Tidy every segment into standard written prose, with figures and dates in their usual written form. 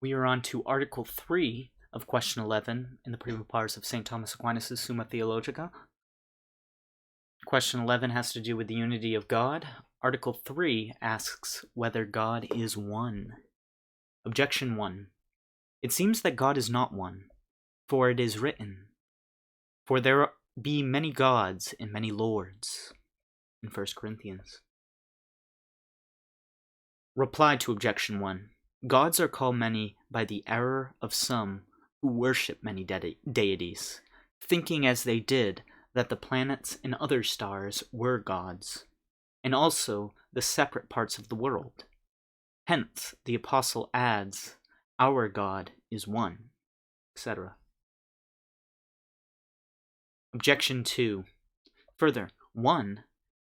We are on to Article 3 of Question 11 in the Prima Pars of St. Thomas Aquinas' Summa Theologica. Question 11 has to do with the unity of God. Article 3 asks whether God is one. Objection 1. It seems that God is not one, for it is written, "For there be many gods and many lords," in 1 Corinthians. Reply to Objection 1. Gods are called many by the error of some who worship many deities, thinking as they did that the planets and other stars were gods, and also the separate parts of the world. Hence, the Apostle adds, "Our God is one," etc. Objection 2. Further, one,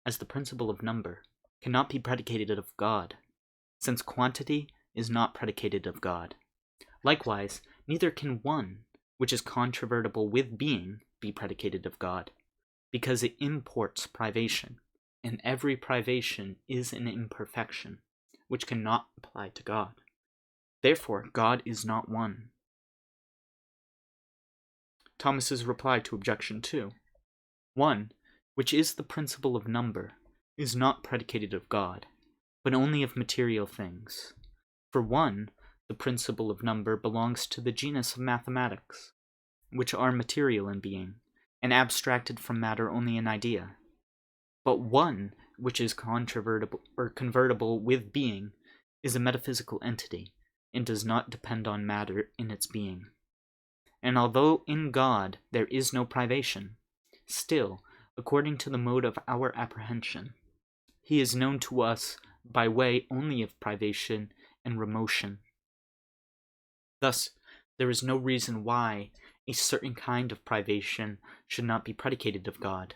as the principle of number, cannot be predicated of God, since quantity is not predicated of God. Likewise, neither can one, which is controvertible with being, be predicated of God, because it imports privation, and every privation is an imperfection, which cannot apply to God. Therefore, God is not one. Thomas's reply to Objection 2. One, which is the principle of number, is not predicated of God, but only of material things. For one, the principle of number belongs to the genus of mathematics, which are material in being, and abstracted from matter only in idea. But one, which is convertible with being, is a metaphysical entity, and does not depend on matter in its being. And although in God there is no privation, still, according to the mode of our apprehension, he is known to us by way only of privation and remotion. Thus, there is no reason why a certain kind of privation should not be predicated of God.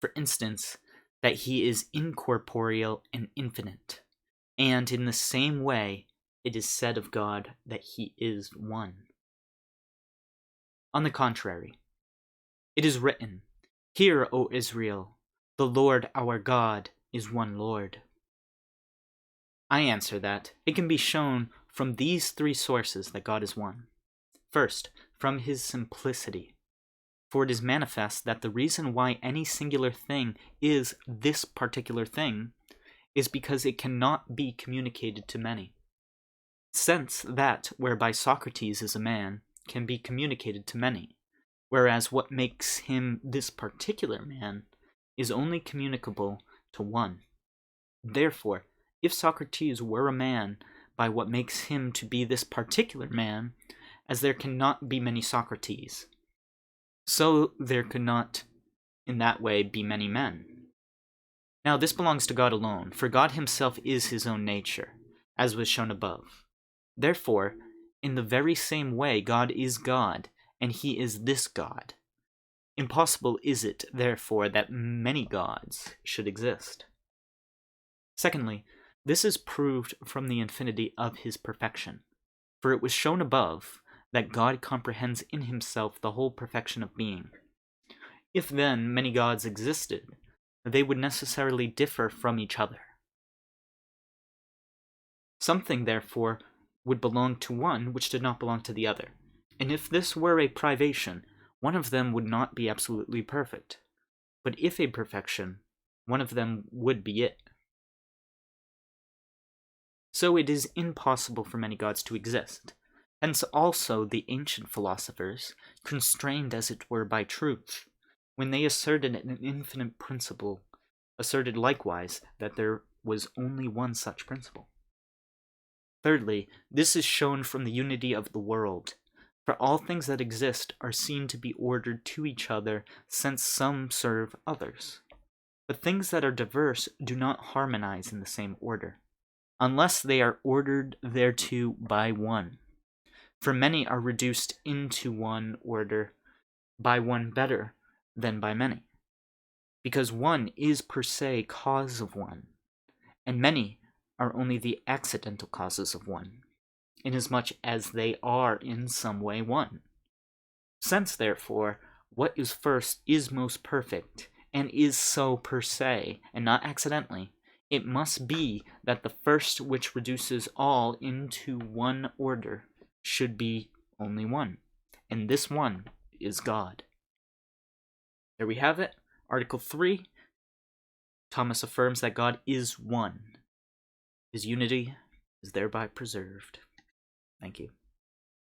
For instance, that he is incorporeal and infinite, and in the same way it is said of God that he is one. On the contrary, it is written, "Hear, O Israel, the Lord our God is one Lord." I answer that it can be shown from these three sources that God is one. First, from his simplicity. For it is manifest that the reason why any singular thing is this particular thing is because it cannot be communicated to many. Since that whereby Socrates is a man can be communicated to many, whereas what makes him this particular man is only communicable to one. Therefore, if Socrates were a man by what makes him to be this particular man, as there cannot be many Socrates, so there could not in that way be many men. Now this belongs to God alone, for God himself is his own nature, as was shown above. Therefore, in the very same way God is God, and he is this God. Impossible is it, therefore, that many gods should exist. Secondly, this is proved from the infinity of his perfection, for it was shown above that God comprehends in himself the whole perfection of being. If then many gods existed, they would necessarily differ from each other. Something, therefore, would belong to one which did not belong to the other, and if this were a privation, one of them would not be absolutely perfect, but if a perfection, one of them would be it. So it is impossible for many gods to exist. Hence also the ancient philosophers, constrained as it were by truth, when they asserted an infinite principle, asserted likewise that there was only one such principle. Thirdly, this is shown from the unity of the world, for all things that exist are seen to be ordered to each other, since some serve others. But things that are diverse do not harmonize in the same order, unless they are ordered thereto by one. For many are reduced into one order by one better than by many, because one is per se cause of one, and many are only the accidental causes of one, inasmuch as they are in some way one. Since, therefore, what is first is most perfect, and is so per se, and not accidentally, it must be that the first which reduces all into one order should be only one, and this one is God. There we have it. Article 3. Thomas affirms that God is one. His unity is thereby preserved. Thank you.